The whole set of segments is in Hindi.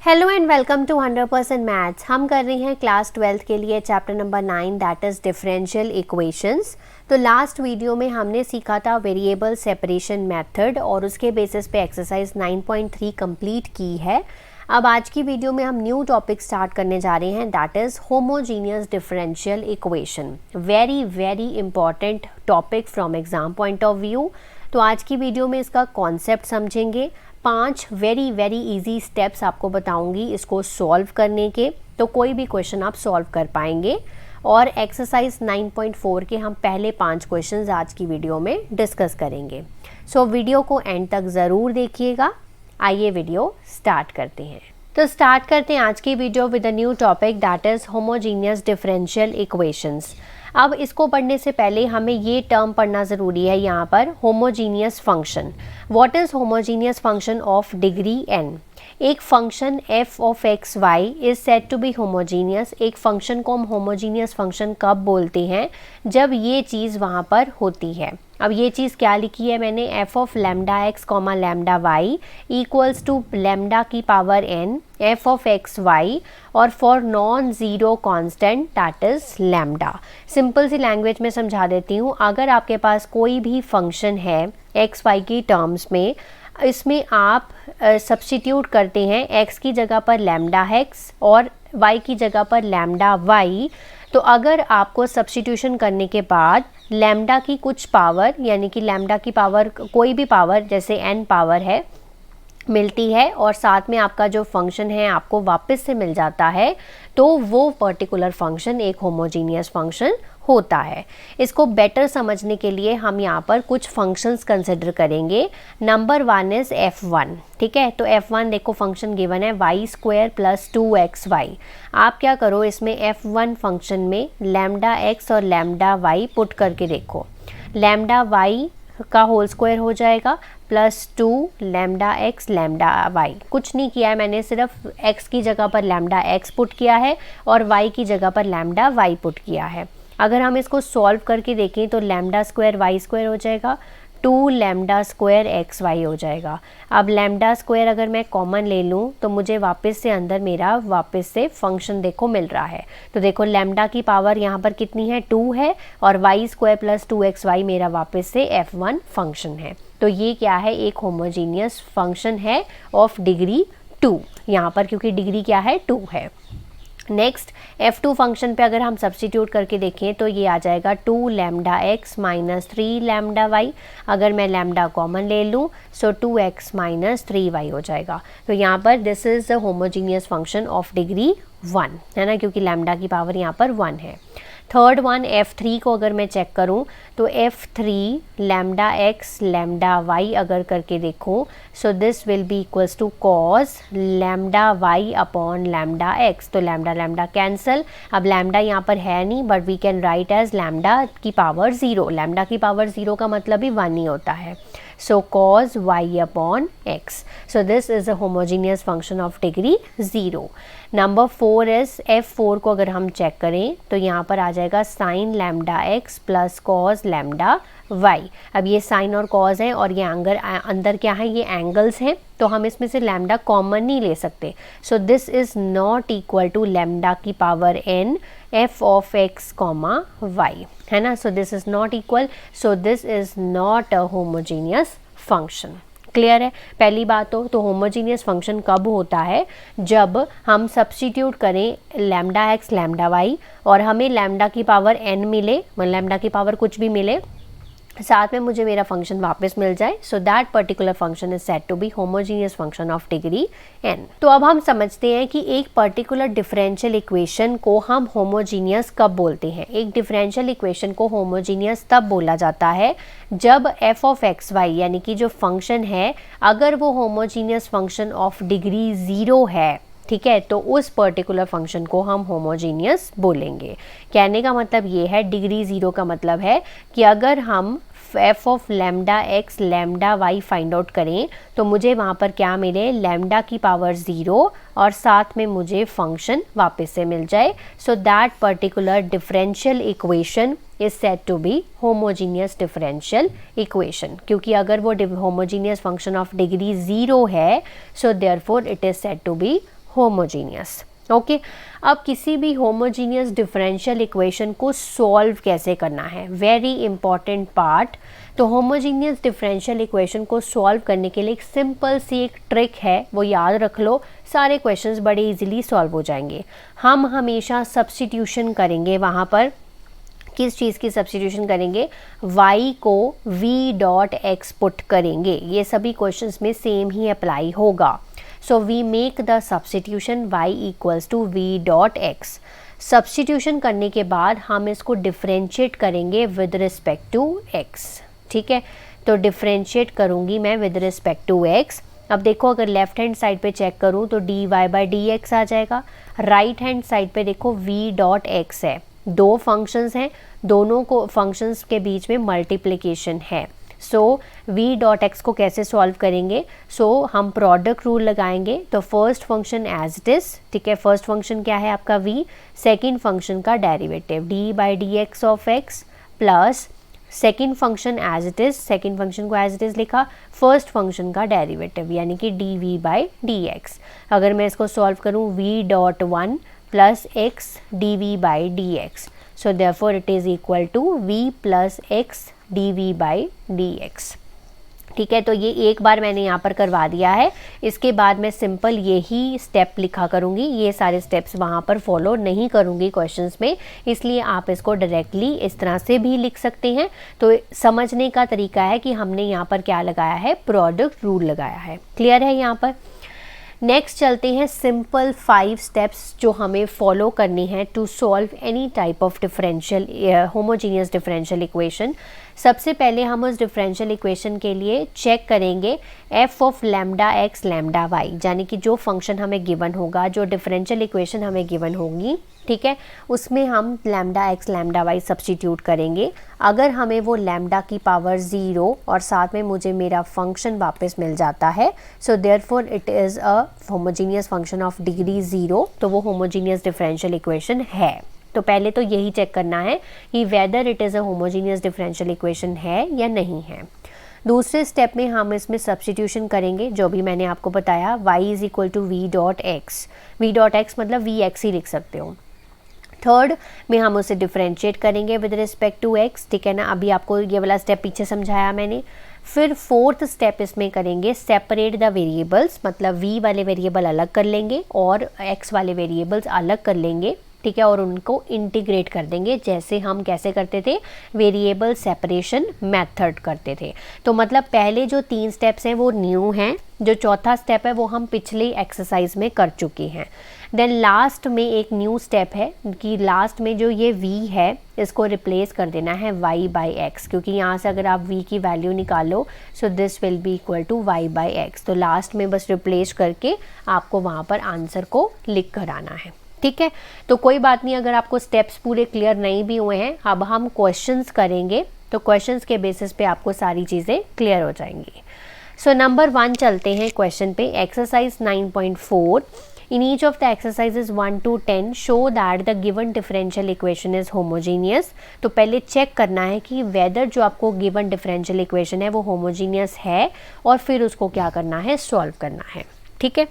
Hello and welcome to 100% maths. हम कर रहे हैं क्लास 12th के लिए chapter number 9 that is differential equations. तो लास्ट वीडियो में हमने सीखा था वेरिएबल सेपरेशन मेथड और उसके बेसिस पे एक्सरसाइज 9.3 कंप्लीट की है। अब आज की वीडियो में हम न्यू टॉपिक स्टार्ट करने जा रहे हैं that is homogeneous differential equation. Very very important topic from exam point of view. तो आज की वीडियो में इसका कॉन्सेप्ट समझेंगे, 5 वेरी वेरी इजी स्टेप्स आपको बताऊंगी इसको सॉल्व करने के, तो कोई भी क्वेश्चन आप सॉल्व कर पाएंगे। और एक्सरसाइज 9.4 के हम पहले 5 क्वेश्चंस आज की वीडियो में डिस्कस करेंगे। सो वीडियो को एंड तक ज़रूर देखिएगा। आइए वीडियो स्टार्ट करते हैं। तो स्टार्ट करते हैं आज की video with a new topic that is homogeneous differential equations. अब इसको पढ़ने से पहले हमें ये टर्म पढ़ना ज़रूरी है यहाँ पर, homogeneous function. What is homogeneous function of degree n? एक function f of x y is said to be homogeneous. एक फंक्शन को हम होमोजीनियस फंक्शन कब बोलते हैं? जब ये चीज़ वहाँ पर होती है। अब ये चीज़ क्या लिखी है मैंने, f of lambda x comma lambda y equals to lambda की power n f of x y और for non zero constant that is lambda. Simple सी लैंग्वेज में समझा देती हूँ। अगर आपके पास कोई भी फंक्शन है एक्स वाई की टर्म्स में, इसमें आप सब्स्टिट्यूट करते हैं x की जगह पर लैम्डा एक्स और y की जगह पर लैम्डा वाई। तो अगर आपको सब्स्टिट्यूशन करने के बाद लैम्डा की कुछ पावर, यानी कि लैम्डा की पावर कोई भी पावर जैसे n पावर है मिलती है और साथ में आपका जो फंक्शन है आपको वापस से मिल जाता है, तो वो पर्टिकुलर फंक्शन एक होमोजीनियस फंक्शन होता है। इसको बेटर समझने के लिए हम यहाँ पर कुछ फंक्शंस कंसिडर करेंगे। Number 1 is f1। ठीक है, तो f1 देखो फंक्शन गिवन है y स्क्वायर प्लस 2xy। आप क्या करो, इसमें f1 फंक्शन में लैम्डा x और लैम्डा y पुट करके देखो। लैम्डा y का होल स्क्वायर हो जाएगा plus 2 lambda x lambda y. कुछ नहीं किया है मैंने, सिर्फ x की जगह पर लैम्डा x पुट किया है और y की जगह पर लैम्डा y पुट किया है। अगर हम इसको सॉल्व करके देखें तो लैम्डा स्क्वायर वाई स्क्वायर हो जाएगा, 2 लैम्डा स्क्वायर एक्स वाई हो जाएगा। अब लैम्डा स्क्वायर अगर मैं कॉमन ले लूँ तो मुझे वापस से अंदर मेरा वापस से फंक्शन देखो मिल रहा है। तो देखो लैम्डा की पावर यहाँ पर कितनी है, 2 है और वाई स्क्वायर प्लस 2xy मेरा वापस से f1 फंक्शन है। तो ये क्या है, एक होमोजीनियस फंक्शन है ऑफ डिग्री 2 यहाँ पर, क्योंकि डिग्री क्या है, 2 है। नेक्स्ट f2 फंक्शन पे अगर हम सब्स्टिट्यूट करके देखें तो ये आ जाएगा 2 lambda x minus 3 lambda y. अगर मैं लैम्डा कॉमन ले लूँ सो 2x माइनस 3y हो जाएगा। तो यहाँ पर this is the homogeneous function of degree 1 है ना, क्योंकि लैम्डा की पावर यहाँ पर 1 है। थर्ड वन f3 को अगर मैं चेक करूं तो f3 lambda x lambda y अगर करके देखूं so this will be equals to cos lambda y upon lambda x. तो लैम्डा लैम्डा कैंसल। अब लैम्डा यहाँ पर है नहीं but we can write as lambda की पावर 0। लैम्डा की पावर 0 का मतलब ही 1 ही होता है। So cos y upon x. So this is a homogeneous function of degree 0. Number 4 is f4 को अगर हम चेक करें तो यहाँ पर आ जाएगा sin lambda x plus cos lambda y। अब ये sin और cos है और ये अंदर क्या है, ये एंगल्स हैं, तो हम इसमें से लैम्डा कॉमन नहीं ले सकते। So this is not equal to lambda की power n f of x comma y है ना। So this is not equal, so this is not a homogeneous function. Clear है पहली बात। तो होमोजीनियस फंक्शन कब होता है, जब हम सब्स्टिट्यूट करें लैम्डा एक्स लैम्डा वाई और हमें लैम्डा की पावर n मिले, लैम्डा की पावर कुछ भी मिले, साथ में मुझे मेरा फंक्शन वापस मिल जाए। So that particular function is said to be homogeneous function of degree n। तो अब हम समझते हैं कि एक पर्टिकुलर डिफरेंशियल इक्वेशन को हम होमोजीनियस कब बोलते हैं। एक डिफरेंशियल इक्वेशन को होमोजीनियस तब बोला जाता है जब f ऑफ एक्स वाई यानी कि जो फंक्शन है, अगर वो होमोजीनियस फंक्शन ऑफ डिग्री 0 है, ठीक है, तो उस पर्टिकुलर फंक्शन को हम होमोजीनियस बोलेंगे। कहने का मतलब ये है, डिग्री 0 का मतलब है कि अगर हम f of lambda x lambda y find out करें तो मुझे वहाँ पर क्या मिले, लैम्डा की पावर 0 और साथ में मुझे फंक्शन वापस से मिल जाए। So that particular differential equation is said to be homogeneous differential equation, क्योंकि अगर वो होमोजीनियस फंक्शन ऑफ डिग्री 0 है so therefore it is said to be homogeneous. Okay, अब किसी भी होमोजीनियस डिफरेंशियल इक्वेशन को सॉल्व कैसे करना है, वेरी इंपॉर्टेंट पार्ट। तो होमोजीनियस डिफरेंशियल इक्वेशन को सॉल्व करने के लिए एक सिंपल सी एक ट्रिक है, वो याद रख लो, सारे क्वेश्चंस बड़े इजीली सॉल्व हो जाएंगे। हम हमेशा सब्स्टिट्यूशन करेंगे, वहाँ पर किस चीज़ की सब्स्टिट्यूशन करेंगे, y को v डॉट एक्स पुट करेंगे। ये सभी क्वेश्चंस में सेम ही अप्लाई होगा। So we make the substitution y equals to v dot x. Substitution करने के बाद हम इसको डिफरेंशिएट करेंगे विद रिस्पेक्ट टू x। ठीक है, तो डिफरेंशिएट करूँगी मैं विद रिस्पेक्ट टू x। अब देखो, अगर लेफ्ट हैंड साइड पे चेक करूँ तो dy बाई डी एक्स आ जाएगा। राइट हैंड साइड पे देखो v डॉट एक्स है, दो फंक्शंस हैं, दोनों को फंक्शंस के बीच में मल्टीप्लिकेशन है। सो v डॉट एक्स को कैसे सॉल्व करेंगे, हम प्रोडक्ट रूल लगाएंगे। तो first function as it is, ठीक है, फर्स्ट फंक्शन क्या है आपका v, सेकेंड फंक्शन का derivative d by d x of x plus second function as it is, second function को एज इट इज लिखा, फर्स्ट फंक्शन का डेरिवेटिव यानी कि dv बाई डी एक्स। अगर मैं इसको सॉल्व करूँ v dot one plus x dv by d x, so therefore it is equal to v plus x dv by d x. ठीक है, तो ये एक बार मैंने यहाँ पर करवा दिया है। इसके बाद मैं सिंपल यही स्टेप लिखा करूँगी, ये सारे स्टेप्स वहाँ पर फॉलो नहीं करूँगी क्वेश्चंस में, इसलिए आप इसको डायरेक्टली इस तरह से भी लिख सकते हैं। तो समझने का तरीका है कि हमने यहाँ पर क्या लगाया है, प्रोडक्ट रूल लगाया है। क्लियर है यहाँ पर। नेक्स्ट चलते हैं सिंपल 5 स्टेप्स जो हमें फॉलो करनी है to solve any type of differential homogeneous differential equation. सबसे पहले हम उस डिफरेंशियल इक्वेशन के लिए चेक करेंगे f of lambda x lambda y, यानी कि जो फंक्शन हमें गिवन होगा, जो डिफरेंशियल इक्वेशन हमें गिवन होगी, ठीक है, उसमें हम lambda x lambda y substitute करेंगे। अगर हमें वो लैम्डा की पावर 0 और साथ में मुझे मेरा फंक्शन वापस मिल जाता है, so therefore it is a homogeneous function of degree 0, तो वो होमोजीनियस डिफरेंशियल इक्वेशन है। तो पहले तो यही चेक करना है कि whether it is a homogeneous differential equation है या नहीं है। दूसरे स्टेप में हम इसमें सब्स्टिट्यूशन करेंगे, जो भी मैंने आपको बताया, y is equal to v dot x, v dot x मतलब वी एक्स ही लिख सकते हो। थर्ड में हम उसे डिफरेंशिएट करेंगे विद रिस्पेक्ट टू x, ठीक है ना, अभी आपको ये वाला स्टेप पीछे समझाया मैंने। फिर फोर्थ स्टेप इसमें करेंगे सेपरेट द वेरिएबल्स, मतलब v वाले वेरिएबल अलग कर लेंगे और x वाले वेरिएबल्स अलग कर लेंगे, ठीक है, और उनको इंटीग्रेट कर देंगे, जैसे हम कैसे करते थे, वेरिएबल सेपरेशन मेथड करते थे। तो मतलब पहले जो 3 स्टेप्स हैं वो न्यू हैं, जो चौथा स्टेप है वो हम पिछली एक्सरसाइज में कर चुके हैं। देन लास्ट में एक न्यू स्टेप है कि लास्ट में जो ये v है इसको रिप्लेस कर देना है y बाई एक्स, क्योंकि यहाँ से अगर आप v की वैल्यू निकालो so this will be equal to y by x. तो लास्ट में बस रिप्लेस करके आपको वहाँ पर आंसर को लिख कर आना है, ठीक है। तो कोई बात नहीं, अगर आपको स्टेप्स पूरे क्लियर नहीं भी हुए हैं, अब हम क्वेश्चंस करेंगे, तो क्वेश्चंस के बेसिस पे आपको सारी चीज़ें क्लियर हो जाएंगी। सो नंबर 1 चलते हैं क्वेश्चन पे। Exercise 9.4, in each of the exercises 1 to 10 show that the given differential equation is homogeneous. तो पहले चेक करना है कि वेदर जो आपको गिवन डिफरेंशियल इक्वेशन है वो होमोजीनियस है, और फिर उसको क्या करना है, सॉल्व करना है, ठीक है।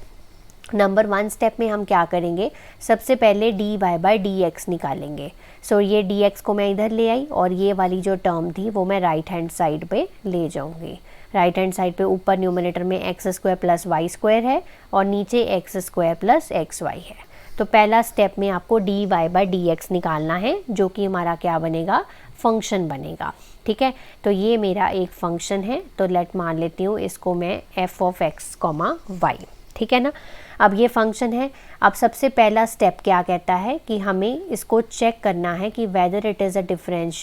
नंबर 1 स्टेप में हम क्या करेंगे, सबसे पहले dy बाई डी एक्स निकालेंगे। सो ये dx को मैं इधर ले आई और ये वाली जो टर्म थी वो मैं राइट हैंड साइड पे ले जाऊंगी। राइट हैंड साइड पे ऊपर न्यूमरेटर में x square plus y square है और नीचे x square plus x y है। तो पहला स्टेप में आपको dy बाई डी एक्स निकालना है, जो कि हमारा क्या बनेगा, फंक्शन बनेगा, ठीक है। तो ये मेरा एक फंक्शन है, तो लेट मान लेती हूँ इसको मैं f of x comma y, ठीक है ना। अब ये फंक्शन है। अब सबसे पहला स्टेप क्या कहता है कि हमें इसको चेक करना है कि whether it is a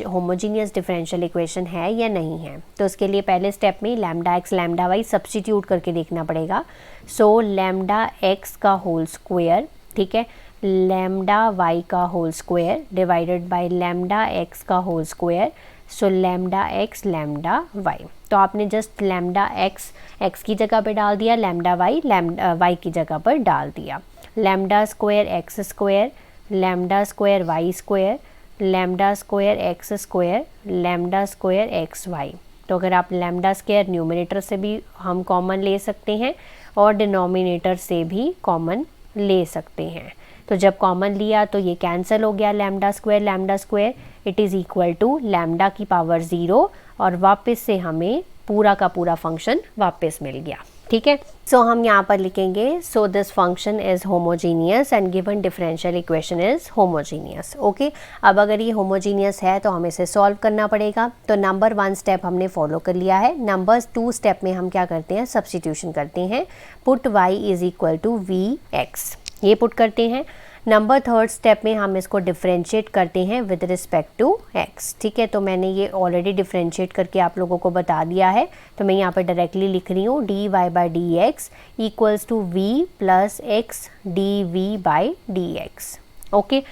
homogeneous differential equation है या नहीं है। तो उसके लिए पहले स्टेप में lambda x lambda y substitute करके देखना पड़ेगा। सो लैम्डा एक्स का होल स्क्वायर, ठीक है, लैम्डा वाई का whole square divided by lambda x का whole square, so lambda x lambda y. तो आपने जस्ट लैम्डा एक्स की जगह पर डाल दिया, लैम्डा वाई की जगह पर डाल दिया। Lambda square x square, lambda square y square, lambda square x square, lambda square x y. तो अगर आप लैम्डा स्क्वायर न्यूमरेटर से भी हम कॉमन ले सकते हैं और डिनोमिनेटर से भी कॉमन ले सकते हैं। तो जब कॉमन लिया तो ये कैंसिल हो गया, lambda square it is equal to lambda की पावर 0 और वापस से हमें पूरा का पूरा फंक्शन वापस मिल गया। ठीक है, सो हम यहाँ पर लिखेंगे so this function is homogeneous and given differential equation is homogeneous. Okay, अब अगर ये होमोजीनियस है तो हमें इसे सॉल्व करना पड़ेगा। तो नंबर 1 स्टेप हमने फॉलो कर लिया है। नंबर 2 स्टेप में हम क्या करते हैं, सब्स्टिट्यूशन करते हैं। Put y is equal to v x, ये पुट करते हैं। नंबर 3 स्टेप में हम इसको डिफरेंशिएट करते हैं विद रिस्पेक्ट टू x। ठीक है, तो मैंने ये ऑलरेडी डिफरेंशिएट करके आप लोगों को बता दिया है, तो मैं यहाँ पर डायरेक्टली लिख रही हूँ dy by d x equals to v plus x d v by d x. Okay,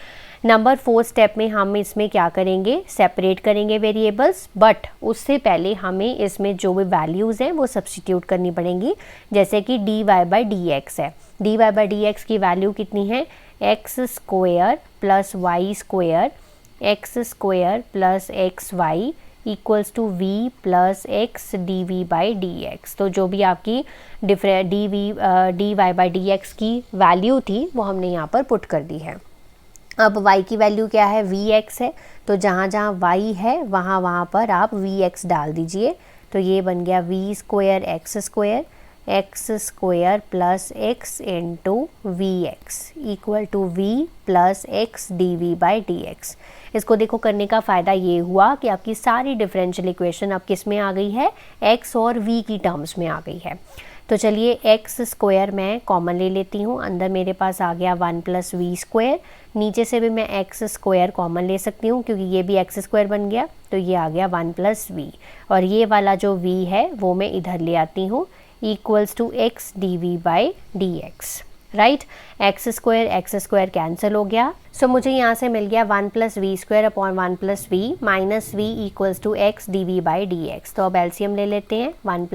number 4 step में हम इसमें क्या करेंगे, सेपरेट करेंगे वेरिएबल्स, बट उससे पहले हमें इसमें जो भी वैल्यूज़ हैं वो सब्स्टिट्यूट करनी पड़ेंगी। जैसे कि dy बाई डी एक्स है, dy बाई डी एक्स की वैल्यू कितनी है, x square plus y square x square plus x y equals to v plus x d v by d x. तो जो भी आपकी d y by d x की वैल्यू थी वो हमने यहाँ पर पुट कर दी है। अब y की वैल्यू क्या है, वी एक्स है, तो जहाँ जहाँ y है वहाँ पर आप वी एक्स डाल दीजिए। तो ये बन गया v square x square plus x into v x equal to v plus x d v by d x. इसको देखो करने का फ़ायदा ये हुआ कि आपकी सारी डिफरेंशियल इक्वेशन अब किस में आ गई है, x और v की टर्म्स में आ गई है। तो चलिए एक्स स्क्वायर मैं कॉमन ले लेती हूँ, अंदर मेरे पास आ गया 1 प्लस वी स्क्वायर, नीचे से भी मैं एक्स स्क्वायर कॉमन ले सकती हूँ क्योंकि ये भी एक्स स्क्वायर बन गया, तो ये आ गया 1 प्लस वी, और ये वाला जो v है वो मैं इधर ले आती हूँ equals to x d v by d x. Right, x square cancel हो गया, सो मुझे यहाँ से मिल गया 1 plus v square upon 1 plus v minus v equals to x d v by d x. तो अब एलसीएम ले लेते हैं, 1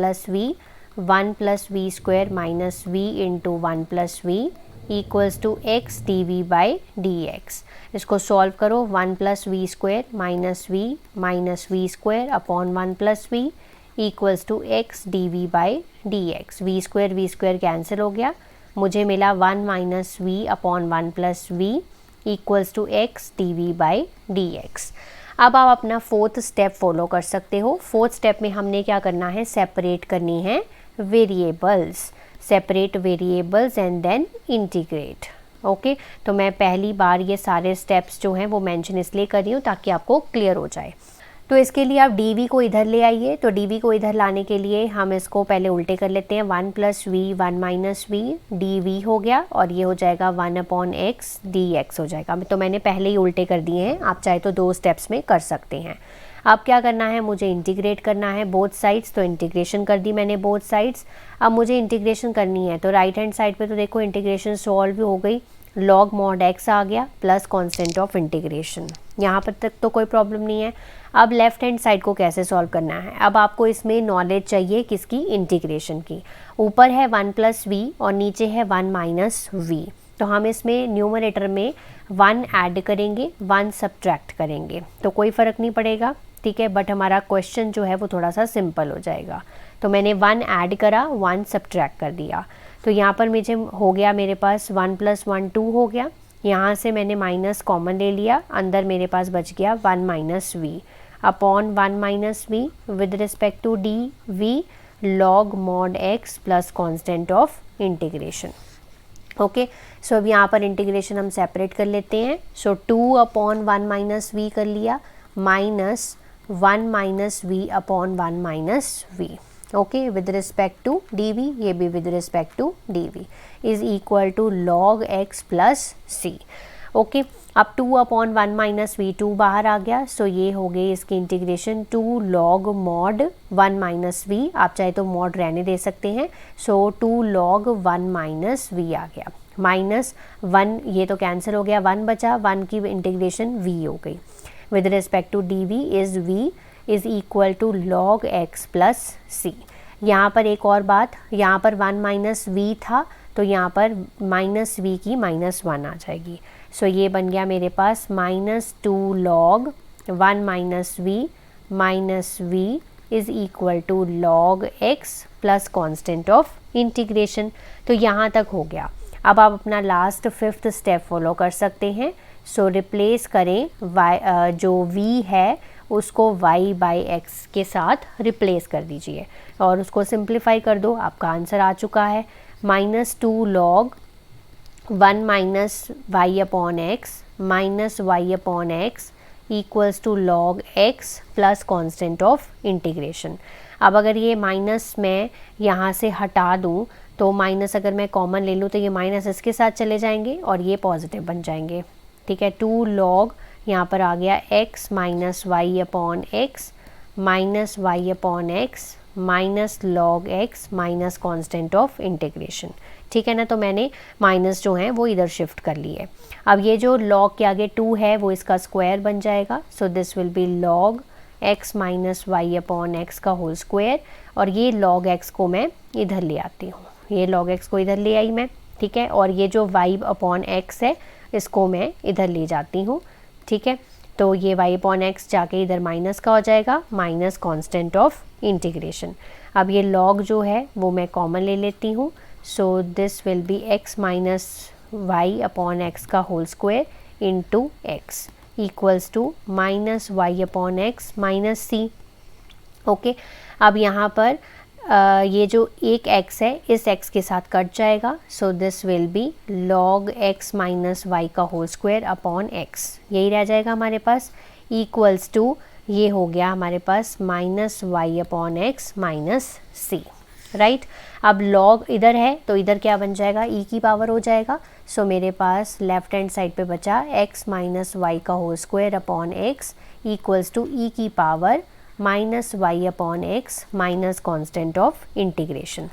plus v square minus v into 1 plus v equals to x d v by d x. इसको सॉल्व करो, 1 plus v square minus v square upon 1 plus v equals to x d v by d x. V square cancel हो गया, मुझे मिला 1 minus v upon 1 plus v equals to x d v by d x. अब आप अपना 4th स्टेप फॉलो कर सकते हो। 4th स्टेप में हमने क्या करना है, सेपरेट करनी है variables, separate variables and then integrate. Okay, तो मैं पहली बार ये सारे स्टेप्स जो हैं वो मेंशन इसलिए कर रही हूँ ताकि आपको क्लियर हो जाए। तो इसके लिए आप डी को इधर ले आइए, तो डी को इधर लाने के लिए हम इसको पहले उल्टे कर लेते हैं, 1 plus v 1 minus v d v हो गया, और ये हो जाएगा 1 अपॉन एक्स डी एक्स हो जाएगा। तो मैंने पहले ही उल्टे कर दिए हैं, आप चाहे तो 2 स्टेप्स में कर सकते हैं। अब क्या करना है, मुझे इंटीग्रेट करना है बोथ साइड्स, तो इंटीग्रेशन कर दी मैंने बोथ साइड्स। अब मुझे इंटीग्रेशन करनी है तो राइट हैंड साइड पे तो देखो इंटीग्रेशन सॉल्व हो गई, लॉग मॉड एक्स आ गया प्लस कांस्टेंट ऑफ इंटीग्रेशन, यहाँ पर तक तो कोई प्रॉब्लम नहीं है। अब लेफ्ट हैंड साइड को कैसे सॉल्व करना है, अब आपको इसमें नॉलेज चाहिए किसकी, इंटीग्रेशन की। ऊपर है 1 प्लस वी और नीचे है 1 माइनस वी, तो हम इसमें न्यूमरेटर में 1 ऐड करेंगे 1 सब्ट्रैक्ट करेंगे, तो कोई फ़र्क नहीं पड़ेगा, ठीक है, बट हमारा क्वेश्चन जो है वो थोड़ा सा सिंपल हो जाएगा। तो मैंने 1 ऐड करा 1 सब्ट्रैक्ट कर दिया, तो यहाँ पर मुझे हो गया मेरे पास 1 प्लस 1 2 हो गया, यहाँ से मैंने माइनस कॉमन ले लिया, अंदर मेरे पास बच गया 1 minus v upon 1 minus v with respect to d v log mod x plus constant of integration. Okay, so अब यहाँ पर इंटीग्रेशन हम सेपरेट कर लेते हैं। सो 2 अपॉन 1 माइनस वी कर लिया minus 1 minus v upon 1 minus v, okay, with respect to d v, ये भी with respect to d v is equal to log x plus c. Okay, अब 2 अपॉन 1 माइनस वी 2 बाहर आ गया, सो ये हो गई इसकी integration 2 log mod 1 minus v, आप चाहे तो मॉड रहने दे सकते हैं, सो 2 लॉग 1 माइनस वी आ गया, माइनस 1 ये तो कैंसिल हो गया, 1 बचा, 1 की इंटीग्रेशन वी हो गई with respect to d v is equal to log x plus c. यहाँ पर एक और बात, यहाँ पर 1 माइनस वी था तो यहाँ पर माइनस वी की -1 आ जाएगी, सो ये बन गया मेरे पास -2 log 1 minus v is equal to log x plus constant of integration. तो यहाँ तक हो गया। अब आप अपना लास्ट 5th स्टेप फॉलो कर सकते हैं। सो रिप्लेस करें y जो v है उसको y/x के साथ रिप्लेस कर दीजिए और उसको सिंप्लीफाई कर दो। आपका आंसर आ चुका है -2 log 1 minus y/x minus y/x equals to log x plus constant of integration. अब अगर ये माइनस मैं यहाँ से हटा दूँ तो माइनस अगर मैं कॉमन ले लूँ तो ये माइनस इसके साथ चले जाएंगे और ये पॉजिटिव बन जाएंगे। ठीक है, 2 log यहाँ पर आ गया x minus y/x minus y/x minus log x minus constant of integration. ठीक है ना, तो मैंने माइनस जो है वो इधर शिफ्ट कर लिए। अब ये जो log के आगे 2 है वो इसका स्क्वायर बन जाएगा। सो this will B log x minus y/x का होल स्क्वायर और ये log x को मैं इधर ले आती हूँ, ये log x को इधर ले आई मैं। ठीक है, और ये जो y/x है इसको मैं इधर ले जाती हूँ। ठीक है, तो ये y/x जाके इधर माइनस का हो जाएगा, माइनस कॉन्स्टेंट ऑफ इंटीग्रेशन। अब ये log जो है वो मैं कॉमन ले लेती हूँ। So this will be x minus y/x का whole square into x equals to minus y/x minus c। Okay, अब यहाँ पर ये जो एक x है इस x के साथ कट जाएगा। सो this will B log x minus y का होल स्क्वायर अपॉन x, यही रह जाएगा हमारे पास, इक्वल्स टू ये हो गया हमारे पास minus y/x minus c। Right, अब log इधर है तो इधर क्या बन जाएगा, e की पावर हो जाएगा। सो मेरे पास लेफ्ट हैंड साइड पे बचा x माइनस y का whole square upon x equals to e की power minus y/x minus constant of integration.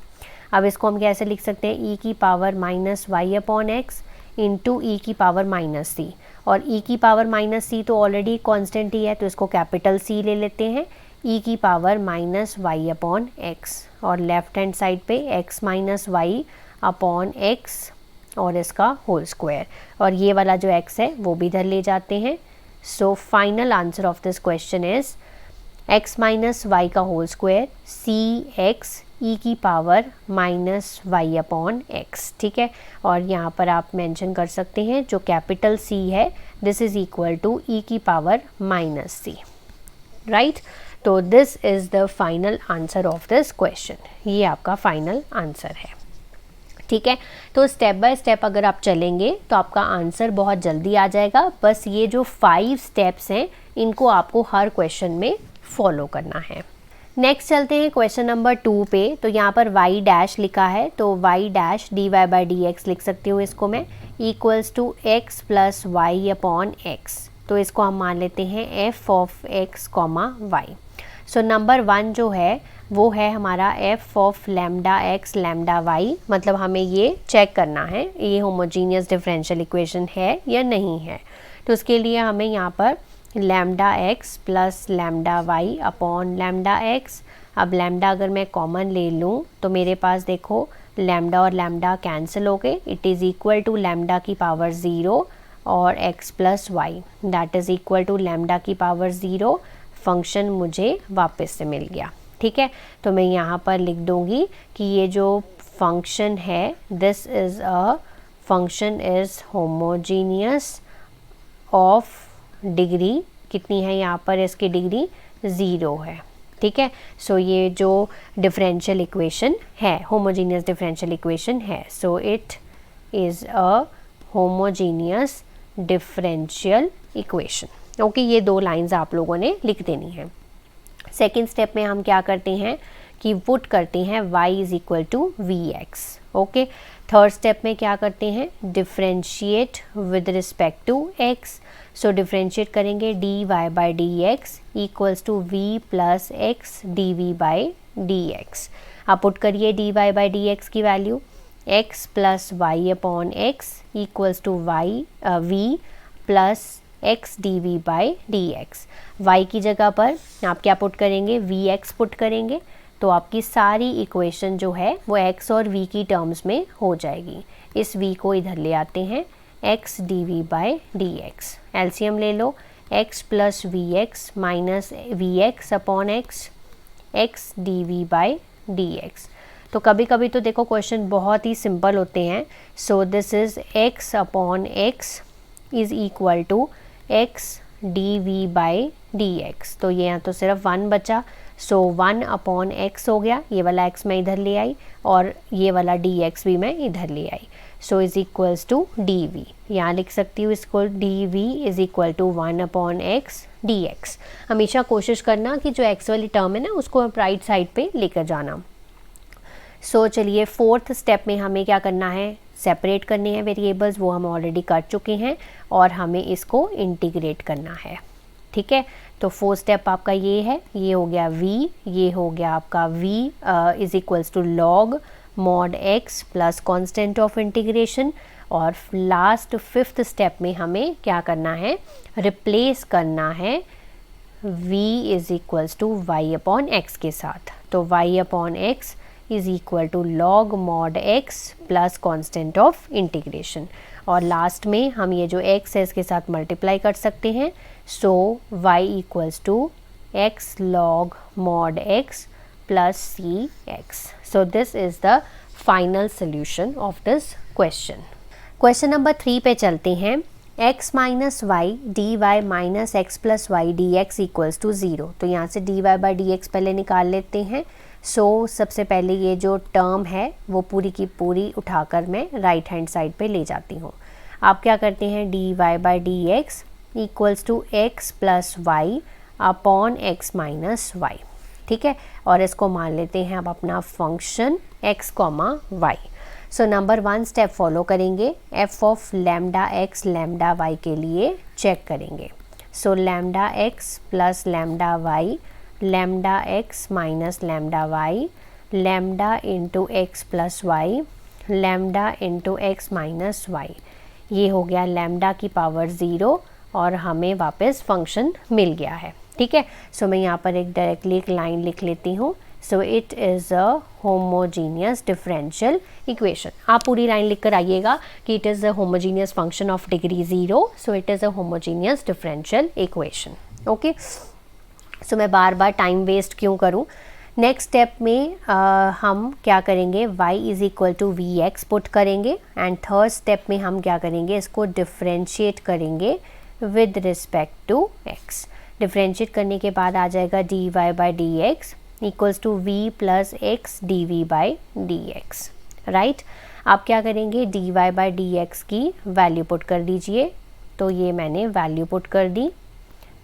अब इसको हम कैसे लिख सकते हैं, e की पावर माइनस y/x इंटू ई की पावर माइनस c, और e की पावर माइनस c तो ऑलरेडी कॉन्स्टेंट ही है तो इसको कैपिटल C ले लेते हैं, e की पावर माइनस y/x और लेफ्ट हैंड साइड पे x minus y upon x और इसका होल स्क्वायर, और ये वाला जो x है वो भी इधर ले जाते हैं। So final answer of this question is x minus y का होल स्क्वायर cx e की पावर माइनस y/x। ठीक है, और यहाँ पर आप मेंशन कर सकते हैं जो कैपिटल C है this is equal to e की पावर माइनस c। राइट, तो this is the final answer of this question, ये आपका फाइनल आंसर है। ठीक है, तो स्टेप बाय स्टेप अगर आप चलेंगे तो आपका आंसर बहुत जल्दी आ जाएगा। बस ये जो 5 स्टेप्स हैं इनको आपको हर क्वेश्चन में फॉलो करना है। नेक्स्ट चलते हैं क्वेश्चन नंबर 2 पे। तो यहाँ पर y डैश लिखा है तो y डैश dy/dx लिख सकती हूँ इसको मैं, equals to x plus y upon x। तो इसको हम मान लेते हैं f of x comma y। So number 1 जो है वो है हमारा f of lambda x lambda y, मतलब हमें ये चेक करना है ये होमोजीनियस डिफरेंशियल इक्वेशन है या नहीं है। तो उसके लिए हमें यहाँ पर lambda x plus lambda y upon lambda x, अब लैम्डा अगर मैं कॉमन ले लूँ तो मेरे पास देखो लैम्डा और लैम्डा कैंसिल हो गए, it is equal to lambda की पावर 0 और x plus y that is equal to lambda की पावर 0। फंक्शन मुझे वापस से मिल गया। ठीक है, तो मैं यहाँ पर लिख दूँगी कि ये जो फंक्शन है this is a function is homogeneous of degree कितनी है, यहाँ पर इसकी डिग्री 0 है। ठीक है, सो ये जो डिफरेंशियल इक्वेशन है होमोजीनियस डिफरेंशियल इक्वेशन है, सो it is a homogeneous differential equation. Okay, ये 2 लाइंस आप लोगों ने लिख देनी है। सेकेंड स्टेप में हम क्या करते हैं कि पुट करते हैं y is equal to vx। Okay, third step में क्या करते हैं, differentiate with respect to x। So differentiate करेंगे dy/dx equals to v plus x dv/dx। आप पुट करिए dy/dx की value, x plus y upon x equals to v plus x dv/dx। y की जगह पर आप क्या पुट करेंगे, vx पुट करेंगे, तो आपकी सारी इक्वेशन जो है वो x और v की टर्म्स में हो जाएगी। इस v को इधर ले आते हैं, x dv/dx। एलसीएम ले लो, x plus vx minus vx upon x, x dv/dx। तो कभी कभी तो देखो क्वेश्चन बहुत ही सिंपल होते हैं. So this is x upon x is equal to x dv by dx. तो ये यहाँ तो सिर्फ 1 बचा. सो 1 अपॉन x हो गया, ये वाला x मैं इधर ले आई और ये वाला dx भी मैं इधर ले आई. So is equals to dv. यहाँ लिख सकती हूँ इसको dv is equal to 1 upon x dx. हमेशा कोशिश करना कि जो x वाली टर्म है ना उसको राइट साइड पे लेकर जाना. सो चलिए फोर्थ स्टेप में हमें क्या करना है, सेपरेट करने हैं वेरिएबल्स, वो हम ऑलरेडी कर चुके हैं और हमें इसको इंटीग्रेट करना है. ठीक है, तो फोर्थ स्टेप आपका ये है, ये हो गया v, ये हो गया आपका v is equals to log mod x plus constant of integration. और लास्ट फिफ्थ स्टेप में हमें क्या करना है, रिप्लेस करना है v is equals to y upon x के साथ. तो y upon x is equal to log mod x plus constant of integration. और लास्ट में हम ये जो x है इसके साथ मल्टीप्लाई कर सकते हैं. So y equals to x log mod x plus c x. So this is the final solution of this question. Question number 3 पे चलते हैं. x minus y d y minus x plus y d x equals to 0. तो यहाँ से d y by d x पहले निकाल लेते हैं. सो सबसे पहले ये जो टर्म है वो पूरी की पूरी उठाकर मैं राइट हैंड साइड पे ले जाती हूँ. आप क्या करते हैं, d y by d x equals to x plus y upon x minus y. ठीक है, और इसको मान लेते हैं अब अपना function x comma y. So number 1 step follow करेंगे. f of lambda x lambda y के लिए चेक करेंगे. So lambda x plus lambda y, lambda x minus lambda y, lambda into x plus y, lambda into x minus y. ये हो गया लैम्डा की पावर 0 और हमें वापस फंक्शन मिल गया है. ठीक है, सो मैं यहाँ पर एक डायरेक्टली एक लाइन लिख लेती हूँ. So it is a homogeneous differential equation. आप पूरी लाइन लिख कर आइएगा कि it is a homogeneous function of degree 0. So it is a homogeneous differential equation. Okay, so मैं बार बार टाइम वेस्ट क्यों करूँ. नेक्स्ट स्टेप में हम क्या करेंगे, y is equal to v x put करेंगे. एंड थर्ड स्टेप में हम क्या करेंगे, इसको डिफ्रेंशिएट करेंगे with respect to x. Differentiate करने के बाद आ जाएगा d y by d x equals to v plus x d v by d x. Right, आप क्या करेंगे, d y by d x की वैल्यू पुट कर दीजिए. तो ये मैंने वैल्यू पुट कर दी.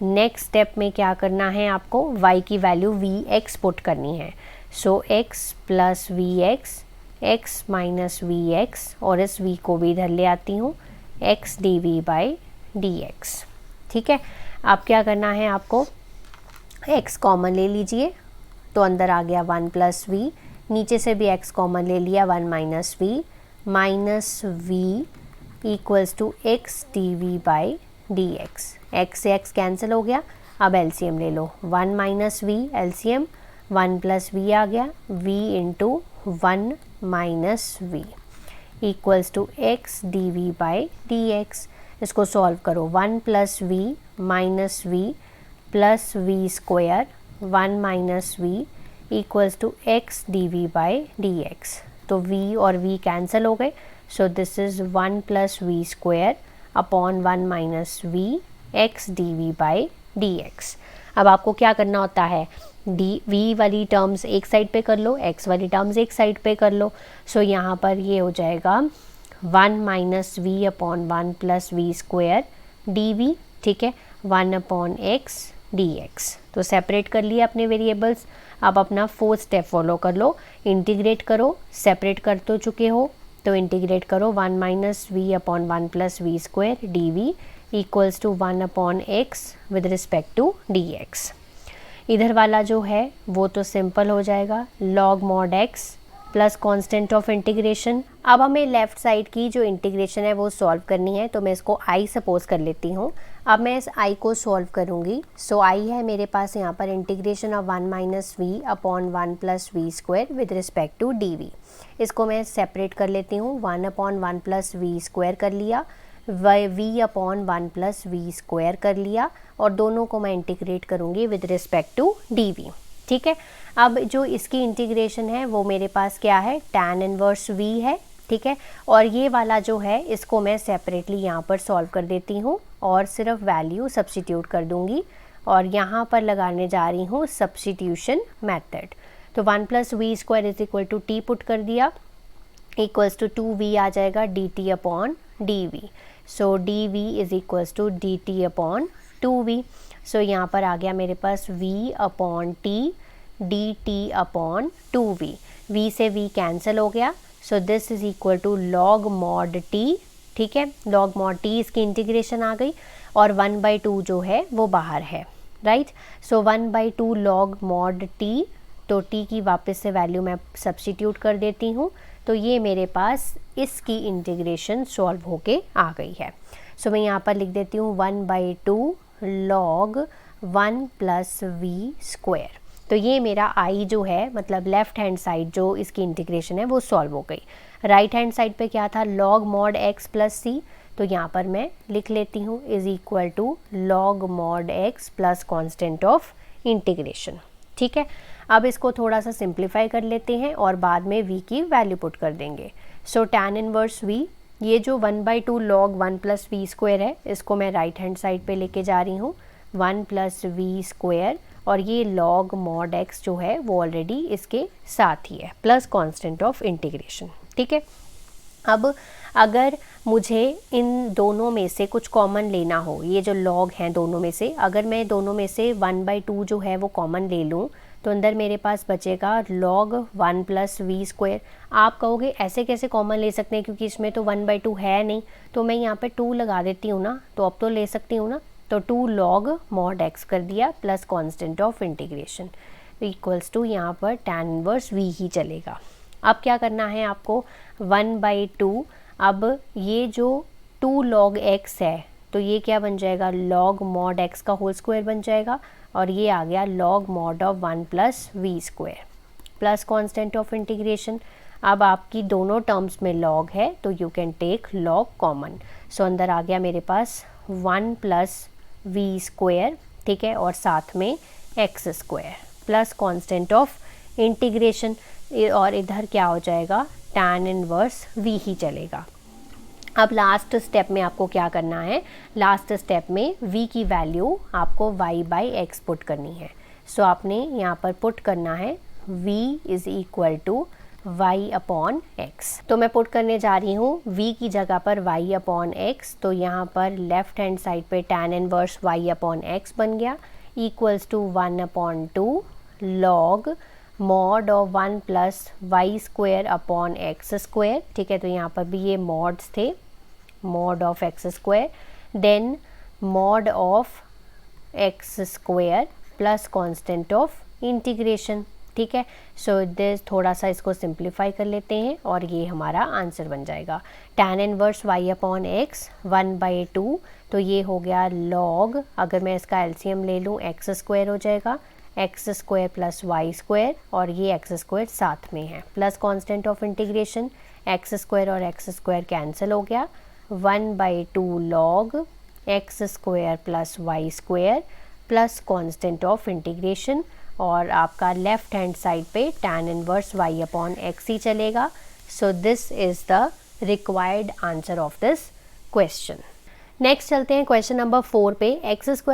नेक्स्ट स्टेप में क्या करना है, आपको y की वैल्यू वी एक्स पुट करनी है. So x plus v x, x minus v x, और इस v को भी इधर ले आती हूँ, x d v by d x. ठीक है, अब क्या करना है, आपको x कॉमन ले लीजिए. तो अंदर आ गया 1 प्लस वी, नीचे से भी x कॉमन ले लिया 1 minus v, minus v equals to x d v by d x. X से एक्स कैंसिल हो गया. अब एलसीएम ले लो, 1 minus v LCM, 1 plus v आ गया, v into 1 minus v equals to x d v by d x. इसको सॉल्व करो, 1 plus v minus v plus v square 1 minus v equals to x d v by d x. तो v और v कैंसिल हो गए. So this is 1 plus v square upon 1 minus v x d v by d x. अब आपको क्या करना होता है, डी वी वाली टर्म्स एक साइड पे कर लो, एक्स वाली टर्म्स एक साइड पे कर लो. सो यहाँ पर ये हो जाएगा 1 minus v upon 1 plus v square d v. ठीक है, 1 अपॉन एक्स डी एक्स. तो सेपरेट कर लिए अपने वेरिएबल्स. अब अपना फोर्थ स्टेप फॉलो कर लो, इंटीग्रेट करो. सेपरेट कर तो चुके हो तो इंटीग्रेट करो, 1 minus v upon 1 plus v square d v equals to 1 upon x with respect to d x. इधर वाला जो है वो तो सिंपल हो जाएगा, log mod x plus constant of integration. अब हमें लेफ़्ट साइड की जो इंटीग्रेशन है वो सॉल्व करनी है. तो मैं इसको आई सपोज कर लेती हूँ. अब मैं इस आई को सॉल्व करूँगी. सो आई है मेरे पास यहाँ पर integration of 1 minus v upon 1 plus v square with respect to d v. इसको मैं सेपरेट कर लेती हूँ, 1 अपॉन 1 प्लस वी स्क्वायर कर लिया, v upon 1 plus v square कर लिया, और दोनों को मैं इंटीग्रेट करूँगी with respect to d v. ठीक है। अब जो इसकी इंटीग्रेशन है वो मेरे पास क्या है, tan इनवर्स v है, ठीक है। और ये वाला जो है इसको मैं सेपरेटली यहाँ पर सॉल्व कर देती हूँ और सिर्फ वैल्यू सब्स्टिट्यूट कर दूँगी और यहाँ पर लगाने जा रही हूँ सब्स्टिट्यूशन मेथड। तो 1 + v² = t पुट कर दिया, इक्वल्स टू 2v आ जाएगा dt/dv। सो dv = dt/2v। सो यहाँ पर आ गया मेरे पास v/t dt/2v। v से v कैंसिल हो गया, so this is equal to log mod t, ठीक है। log mod t इसकी इंटीग्रेशन आ गई और 1/2 जो है वो बाहर है, right. So 1/2 log mod t, तो t की वापस से वैल्यू मैं सब्स्टिट्यूट कर देती हूँ, तो ये मेरे पास इसकी इंटीग्रेशन सॉल्व होके आ गई है। सो मैं यहाँ पर लिख देती हूँ 1/2 log 1 + v²। तो ये मेरा i जो है, मतलब लेफ़्ट हैंड साइड जो इसकी इंटीग्रेशन है वो सॉल्व हो गई। राइट हैंड साइड पे क्या था, log mod x + c, तो यहाँ पर मैं लिख लेती हूँ = log mod x + constant of integration, ठीक है। अब इसको थोड़ा सा सिंप्लीफाई कर लेते हैं और बाद में v की वैल्यू पुट कर देंगे। सो tan इनवर्स v, ये जो 1/2 log 1 + v² है इसको मैं राइट हैंड साइड पे लेके जा रही हूँ 1 + v², और ये log mod x जो है वो ऑलरेडी इसके साथ ही है प्लस कांस्टेंट ऑफ इंटीग्रेशन, ठीक है। अब अगर मुझे इन दोनों में से कुछ कॉमन लेना हो, ये जो log हैं दोनों में से, अगर मैं दोनों में से 1/2 जो है वो कॉमन ले लूँ तो अंदर मेरे पास बचेगा log 1 + v²। आप कहोगे ऐसे कैसे कॉमन ले सकते हैं, क्योंकि इसमें तो 1/2 है नहीं, तो मैं यहाँ पे 2 लगा देती हूँ ना, तो अब तो ले सकती हूँ ना। तो 2 log mod x कर दिया plus constant of integration equals to यहाँ पर tan इनवर्स v ही चलेगा। अब क्या करना है आपको, 1/2, अब ये जो 2 log x है तो ये क्या बन जाएगा, log mod x का होल स्क्वायर बन जाएगा, और ये आ गया log mod of 1 + v² plus constant of integration. अब आपकी दोनों टर्म्स में log है तो you can take log common. So अंदर आ गया मेरे पास 1 + v², ठीक है, और साथ में x² plus constant of integration, और इधर क्या हो जाएगा, tan इनवर्स v ही चलेगा। अब लास्ट स्टेप में आपको क्या करना है, लास्ट स्टेप में v की वैल्यू आपको y/x पुट करनी है। सो आपने यहाँ पर पुट करना है v = y/x। तो मैं पुट करने जा रही हूँ v की जगह पर y/x, तो यहाँ पर लेफ्ट हैंड साइड पे tan इनवर्स y/x बन गया = 1/2 log mod of 1 + y² x², ठीक है। तो यहाँ पर भी ये मॉड्स थे, mod of x² then mod of x² plus constant of integration, ठीक है। सो दिस थोड़ा सा इसको सिंप्लीफाई कर लेते हैं और ये हमारा आंसर बन जाएगा tan इनवर्स y/x 1/2, तो ये हो गया log, अगर मैं इसका एलसीएम ले लूँ x² हो जाएगा x² + y², और ये x² साथ में है plus constant of integration, x² और x² कैंसिल हो गया, 1/2 log x² + y² plus constant of integration, और आपका लेफ्ट हैंड साइड पे tan इनवर्स y/x ही चलेगा। सो this is the required answer of this question. Next चलते हैं क्वेश्चन नंबर 4 पे, x² -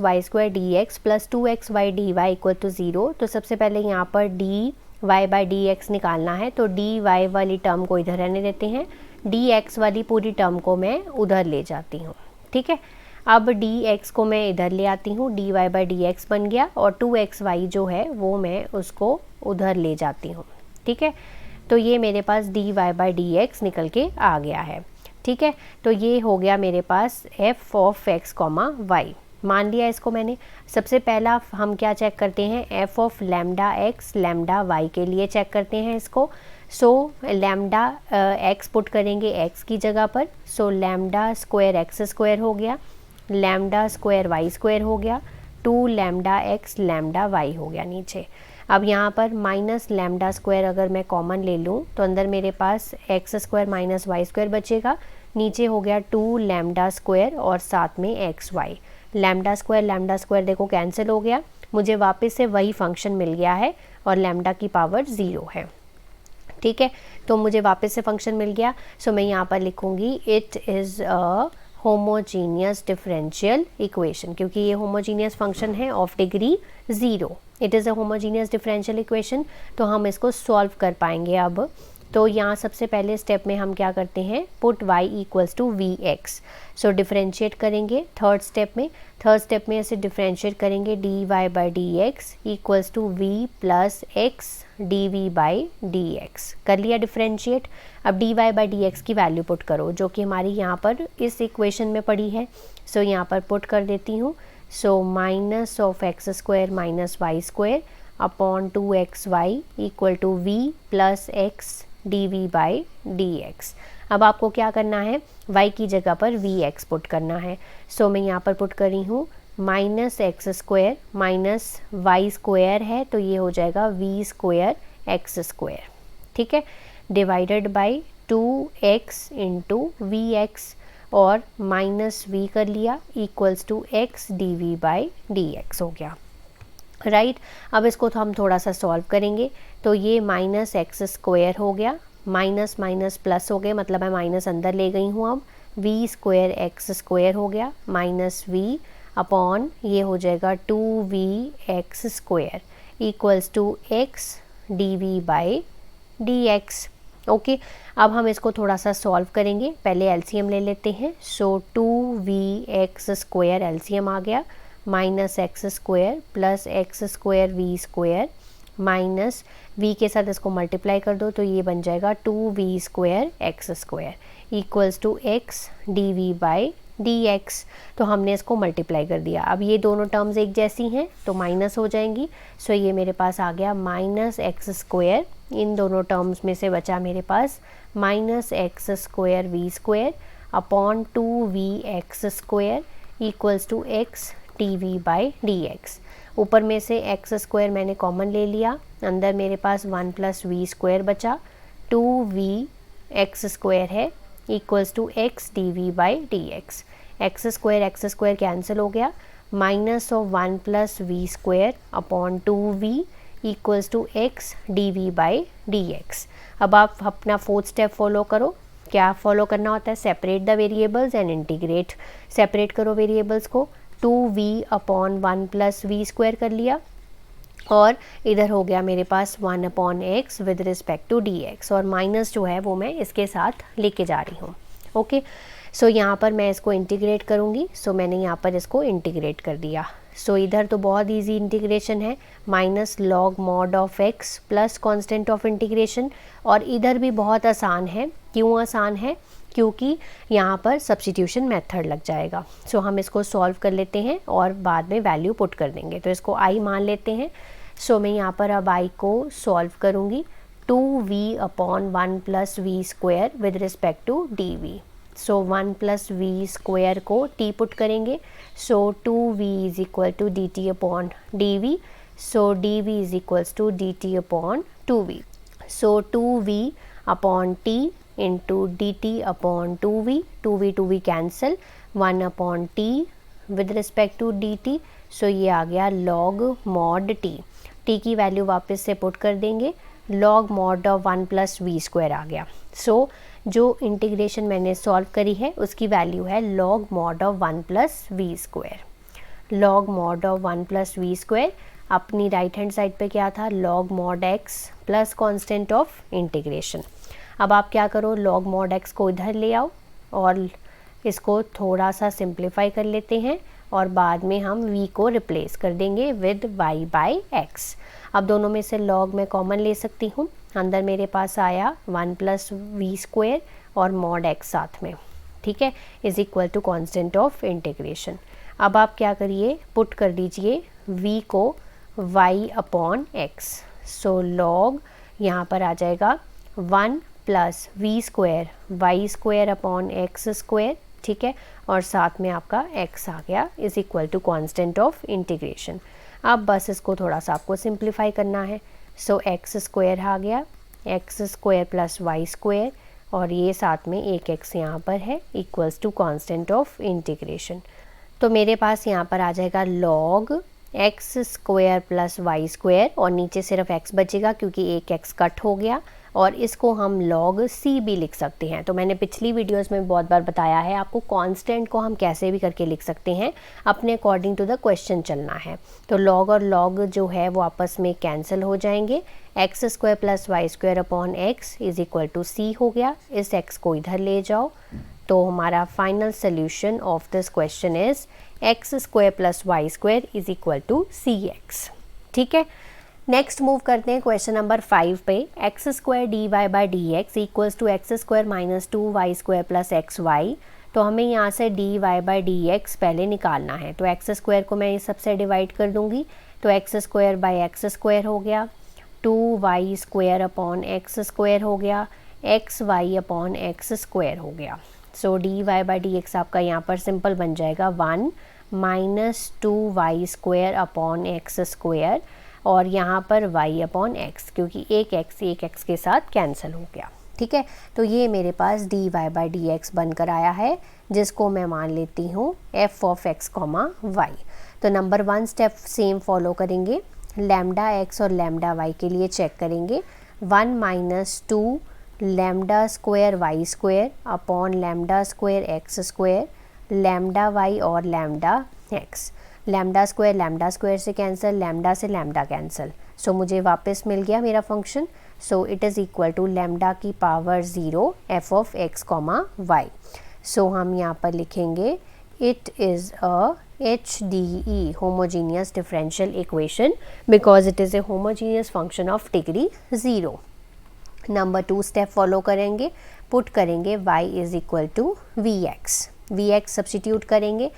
y² dx + 2xy dy = 0। तो सबसे पहले यहाँ पर dy/dx निकालना है, तो dy वाली टर्म को इधर रहने देते हैं, dx वाली पूरी टर्म को मैं उधर ले जाती हूँ, ठीक है। अब dx को मैं इधर ले आती हूँ, dy/dx बन गया, और 2xy जो है वो मैं उसको उधर ले जाती हूँ, ठीक है। तो ये मेरे पास dy/dx निकल के आ गया है, ठीक है। तो ये हो गया मेरे पास f(x, y). मान लिया इसको मैंने। सबसे पहला हम क्या चेक करते हैं, f(λx, λy) के लिए चेक करते हैं इसको। सो λx पुट करेंगे x की जगह पर, सो λ² x² हो गया, λ² y² हो गया, 2λx λy हो गया नीचे। अब यहाँ पर -λ² अगर मैं कॉमन ले लूँ तो अंदर मेरे पास x² - y² बचेगा, नीचे हो गया 2λ² और साथ में xy, λ² देखो कैंसिल हो गया, मुझे वापस से वही फंक्शन मिल गया है और लैम्डा की पावर 0 है। ठीक है, तो मुझे वापस से फंक्शन मिल गया। सो मैं यहाँ पर लिखूँगी it is a homogeneous differential equation, क्योंकि ये होमोजीनियस फंक्शन है of degree 0। It is a homogeneous differential equation, तो हम इसको सॉल्व कर पाएंगे अब। तो यहाँ सबसे पहले स्टेप में हम क्या करते हैं, put y equals to v x. So differentiate करेंगे थर्ड स्टेप में ऐसे डिफरेंशिएट करेंगे dy by d x equals to v plus x d v by d x. कर लिया डिफरेंशिएट। अब dy बाई डी एक्स की वैल्यू पुट करो जो कि हमारी यहाँ पर इस इक्वेशन में पड़ी है। सो यहाँ पर पुट कर देती हूँ। So minus of x square minus y square upon 2xy equal to v plus x d v by d x. अब आपको क्या करना है, y की जगह पर वी एक्स पुट करना है। सो मैं यहाँ पर पुट कर रही हूँ minus x square minus y square है, तो ये हो जाएगा वी स्क्वायर एक्स स्क्वायर। ठीक है, divided by 2x into v x और माइनस वी कर लिया equals to x d v by d x हो गया। राइट, अब इसको तो हम थोड़ा सा सॉल्व करेंगे। तो ये माइनस एक्स स्क्वायर हो गया, माइनस माइनस प्लस हो गए, मतलब मैं माइनस अंदर ले गई हूँ। अब वी स्क्वायर एक्स स्क्वायर हो गया माइनस वी अपॉन ये हो जाएगा 2v square equals to x d v by d x. Okay, अब हम इसको थोड़ा सा सॉल्व करेंगे। पहले एलसीएम ले लेते हैं। सो 2v स्क्वायर एलसीएम आ गया minus x square plus x square v square minus v के साथ इसको मल्टीप्लाई कर दो तो ये बन जाएगा 2v square x square equals to x d v by d x. तो हमने इसको मल्टीप्लाई कर दिया। अब ये दोनों टर्म्स एक जैसी हैं तो माइनस हो जाएंगी। सो ये मेरे पास आ गया माइनस एक्स स्क्वायर, इन दोनों टर्म्स में से बचा मेरे पास minus x square v square upon 2v square equals to x d v by d x. ऊपर में से एक्स स्क्वायर मैंने कॉमन ले लिया, अंदर मेरे पास 1 प्लस वी स्क्वायर बचा, 2v स्क्वायर है equals to x d v by d x. X square cancel हो गया, minus of 1 plus v square upon 2v equals to x d v by d x. अब आप अपना फोर्थ स्टेप फॉलो करो। क्या फॉलो करना होता है, separate the variables and integrate. Separate करो वेरिएबल्स को, 2v upon 1 plus v square कर लिया और इधर हो गया मेरे पास 1 upon x with respect to d x, और माइनस जो है वो मैं इसके साथ लेके जा रही हूँ। ओके, सो यहाँ पर मैं इसको इंटीग्रेट करूँगी। सो मैंने यहाँ पर इसको इंटीग्रेट कर दिया। सो इधर तो बहुत इजी इंटीग्रेशन है, minus log mod of x plus constant of integration, और इधर भी बहुत आसान है। क्यों आसान है, क्योंकि यहाँ पर सब्स्टिट्यूशन मेथड लग जाएगा। सो हम इसको सॉल्व कर लेते हैं और बाद में वैल्यू पुट कर देंगे। तो इसको आई मान लेते हैं। सो मैं यहाँ पर अब आई को सॉल्व करूँगी, 2v upon 1 plus v square with respect to d v. So 1 plus v square को t पुट करेंगे। So 2v is equal to d t upon d v. So d v is equals to d t upon 2v। So 2v upon t into d t upon 2v cancel, 1 upon t with respect to d t. So ये आ गया लॉग मॉड t की वैल्यू वापस से पुट कर देंगे, log mod of 1 plus v square आ गया। सो जो इंटीग्रेशन मैंने सॉल्व करी है उसकी वैल्यू है log mod of 1 plus v square. Log mod of 1 plus v square अपनी राइट हैंड साइड पे क्या था, log mod x plus constant of integration. अब आप क्या करो, लॉग मॉड एक्स को इधर ले आओ और इसको थोड़ा सा सिंप्लीफाई कर लेते हैं और बाद में हम v को रिप्लेस कर देंगे विद y बाई एक्स। अब दोनों में से log मैं कॉमन ले सकती हूँ, अंदर मेरे पास आया 1 प्लस वी स्क्वायर और मॉड x साथ में, ठीक है, is equal to constant of integration. अब आप क्या करिए, पुट कर दीजिए v को y upon x. So log यहाँ पर आ जाएगा 1 plus v square y square upon x square, ठीक है, और साथ में आपका x आ गया is equal to constant of integration. अब बस इसको थोड़ा सा आपको सिंप्लीफाई करना है। सो एक्स स्क्वायर आ गया, x square plus y square, और ये साथ में एक x यहाँ पर है equals to constant of integration. तो मेरे पास यहाँ पर आ जाएगा log x square plus y square, और नीचे सिर्फ एक्स बचेगा क्योंकि एक एक्स कट हो गया, और इसको हम log c भी लिख सकते हैं। तो मैंने पिछली वीडियोस में बहुत बार बताया है आपको कांस्टेंट को हम कैसे भी करके लिख सकते हैं, अपने अकॉर्डिंग टू द क्वेश्चन चलना है। तो log और log जो है वो आपस में कैंसिल हो जाएंगे, x square plus y square upon x is equal to c हो गया। इस x को इधर ले जाओ, तो हमारा final solution of this question is x square plus y square is equal to c x. ठीक है, नेक्स्ट मूव करते हैं क्वेश्चन नंबर 5 पे। X square d y by d x equals to x square minus 2y square plus x y. तो हमें यहाँ से d y by d x पहले निकालना है। तो एक्स स्क्वायर को मैं इस सबसे डिवाइड कर दूंगी, तो x square by x square हो गया, 2y square upon x square हो गया, x y upon x square हो गया। So d y by d x आपका यहाँ पर सिंपल बन जाएगा 1 minus 2y square upon x square, और यहाँ पर y अपॉन एक्स, क्योंकि एक x के साथ कैंसिल हो गया। ठीक है, तो ये मेरे पास d y by d x बनकर आया है, जिसको मैं मान लेती हूँ f of x comma y. तो नंबर 1 स्टेप सेम फॉलो करेंगे, लैम्डा x और लैम्डा y के लिए चेक करेंगे। 1 minus 2 lambda square y square upon lambda square x square, lambda y और लैम्डा एक्स। लैम्डा स्क्वायर से कैंसिल, लैम्डा से लैम्डा कैंसिल, सो मुझे वापस मिल गया मेरा function. So it is equal to lambda की power 0 f of x comma y. So हम यहाँ पर लिखेंगे it is a HDE homogeneous differential equation because it is a homogeneous function of degree 0। Number 2 step follow करेंगे, पुट करेंगे y is equal to Vx substitute करेंगे।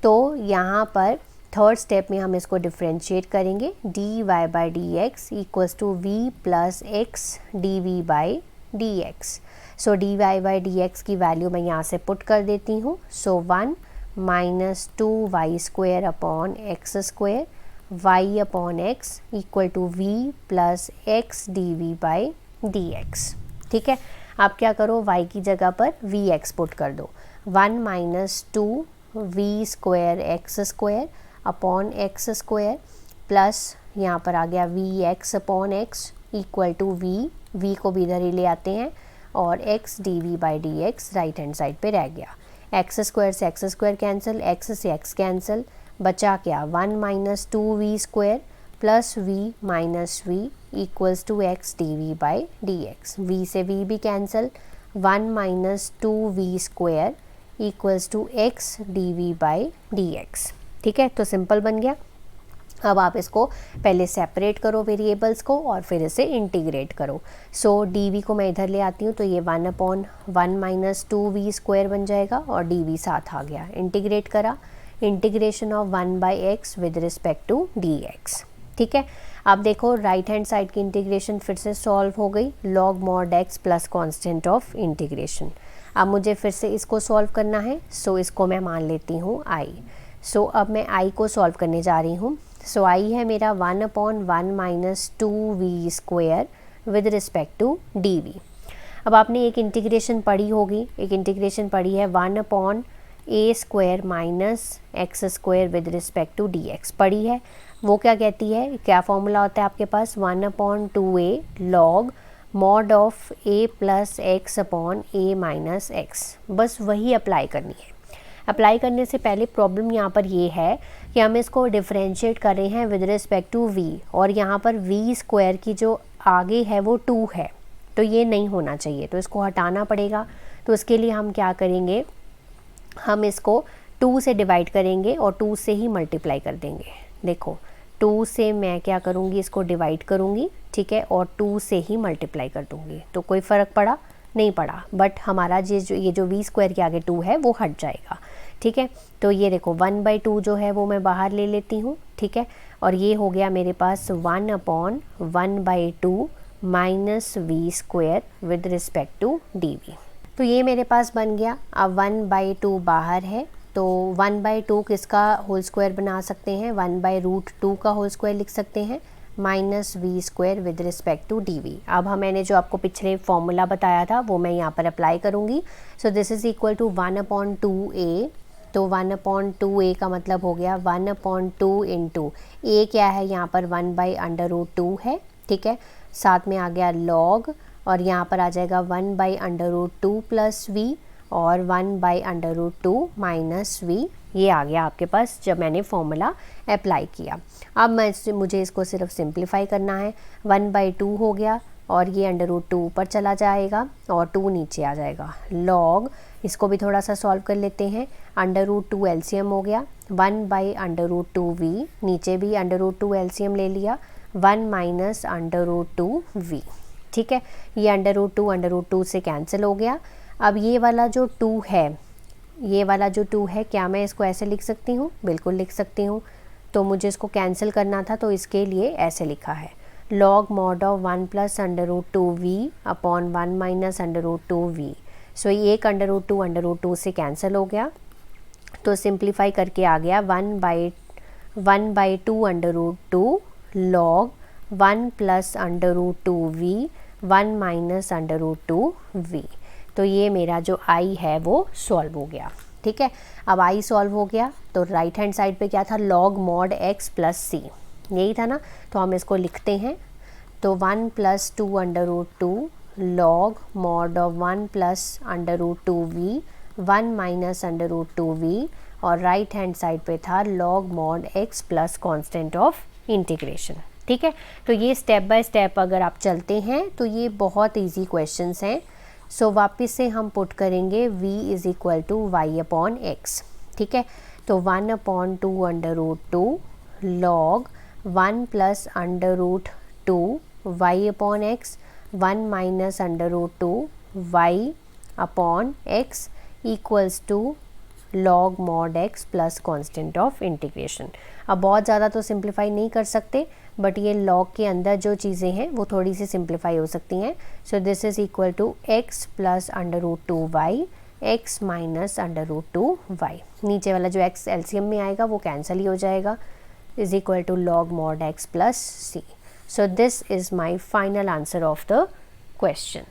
तो यहाँ पर थर्ड स्टेप में हम इसको डिफ्रेंशिएट करेंगे, d y by d x equals to v plus x d v by d x. So d y by d x की वैल्यू मैं यहाँ से पुट कर देती हूँ। So 1 minus 2y square upon x square, y upon x equal to v plus x d v by d x. ठीक है, आप क्या करो, y की जगह पर वी एक्स पुट कर दो। 1 minus 2 v square x square upon x square plus यहाँ पर आ गया v x upon x equal to v को भी इधर ही ले आते हैं, और x d v by d x right hand side पे रह गया। एक्स स्क्वायर से एक्स स्क्वायर कैंसिल, एक्स से एक्स कैंसिल, बचा क्या 1 minus 2v square plus v minus v equals to x d v by d x. V से वी भी cancel, 1 minus 2v square equals to x d v by d x. ठीक है, तो सिंपल बन गया। अब आप इसको पहले सेपरेट करो वेरिएबल्स को और फिर इसे इंटीग्रेट करो। सो डी वी को मैं इधर ले आती हूँ, तो ये 1 अपॉन 1 माइनस 2v स्क्वायर बन जाएगा और डी वी साथ आ गया। इंटीग्रेट करा, integration of 1 by x with respect to d x. ठीक है, अब देखो राइट हैंड साइड की इंटीग्रेशन फिर से सॉल्व हो गई, log mod x plus constant of integration. अब मुझे फिर से इसको सॉल्व करना है, सो इसको मैं मान लेती हूँ i। सो अब मैं i को सॉल्व करने जा रही हूँ। सो i है मेरा 1 upon 1 minus 2v square with respect to d v. अब आपने एक इंटीग्रेशन पढ़ी होगी, एक इंटीग्रेशन पढ़ी है 1 upon a square minus x square with respect to d x पढ़ी है। वो क्या कहती है, क्या फॉर्मूला होता है आपके पास, 1 upon 2a log mod of a plus x upon a minus x. बस वही अप्लाई करनी है। अप्लाई करने से पहले प्रॉब्लम यहाँ पर ये है कि हम इसको डिफरेंशिएट कर रहे हैं विद रिस्पेक्ट टू v, और यहाँ पर v स्क्वायर की जो आगे है वो 2 है, तो ये नहीं होना चाहिए, तो इसको हटाना पड़ेगा। तो उसके लिए हम क्या करेंगे, हम इसको 2 से डिवाइड करेंगे और 2 से ही मल्टीप्लाई कर देंगे। देखो 2 से मैं क्या करूँगी, इसको डिवाइड करूँगी, ठीक है, और 2 से ही मल्टीप्लाई कर दूँगी। तो कोई फ़र्क पड़ा नहीं पड़ा, बट हमारा ये जो v स्क्वायर के आगे 2 है वो हट जाएगा। ठीक है, तो ये देखो 1/2 जो है वो मैं बाहर ले लेती हूँ। ठीक है, और ये हो गया मेरे पास 1 upon 1/2 minus v square with respect to d v. तो ये मेरे पास बन गया। अब 1/2 बाहर है, तो 1/2 किसका होल स्क्वायर बना सकते हैं, 1/√2 का होल स्क्वायर लिख सकते हैं, minus v square with respect to d v. अब मैंने जो आपको पिछले फॉर्मूला बताया था वो मैं यहाँ पर अप्लाई करूँगी। So this is equal to 1 upon 2a तो 1/2 का मतलब हो गया 1/2 इंटू ए क्या है यहाँ पर 1/√2 है, ठीक है। साथ में आ गया लॉग और यहाँ पर आ जाएगा 1/√2 प्लस वी और 1/√2 माइनस वी, ये आ गया आपके पास जब मैंने फॉर्मूला अप्लाई किया। अब मुझे इसको सिर्फ सिंप्लीफाई करना है। 1/2 हो गया और ये √2 ऊपर चला जाएगा और 2 नीचे आ जाएगा। लॉग, इसको भी थोड़ा सा सॉल्व कर लेते हैं। √2 एलसीएम हो गया 1/√2v, नीचे भी √2 एलसीएम ले लिया 1 माइनस √2v, ठीक है। ये √2 से कैंसिल हो गया। अब ये वाला जो 2 है, ये वाला जो 2 है, क्या मैं इसको ऐसे लिख सकती हूँ? बिल्कुल लिख सकती हूँ। तो मुझे इसको कैंसिल करना था तो इसके लिए ऐसे लिखा है log mod of 1 plus √2v upon 1 minus √2v। सो ये एक √2 से कैंसिल हो गया तो सिंप्लीफाई करके आ गया 1/2 √2 log 1 plus √2v 1 minus √2v। तो ये मेरा जो i है वो सॉल्व हो गया, ठीक है। अब i सॉल्व हो गया तो राइट हैंड साइड पे क्या था, log mod x plus c, यही था ना। तो हम इसको लिखते हैं तो 1 plus 2 √2 log mod of 1 plus √2v 1 minus √2v और राइट हैंड साइड पे था log mod x plus constant of integration, ठीक है। तो ये स्टेप बाय स्टेप अगर आप चलते हैं तो ये बहुत ईजी क्वेश्चंस हैं। सो वापस से हम पुट करेंगे v is equal to y upon x, ठीक है। तो 1/2 √2 log 1 plus √2 y upon x 1 minus √2 y upon x equals to log mod x plus constant of integration. अब बहुत ज़्यादा तो सिंप्लीफाई नहीं कर सकते बट ये log के अंदर जो चीज़ें हैं वो थोड़ी सी सिंप्लीफाई हो सकती हैं। So this is equal to x plus √2y x minus √2y। नीचे वाला जो x एलसीएम में आएगा वो कैंसिल ही हो जाएगा, is equal to log mod x plus c। So this is my final answer of the question.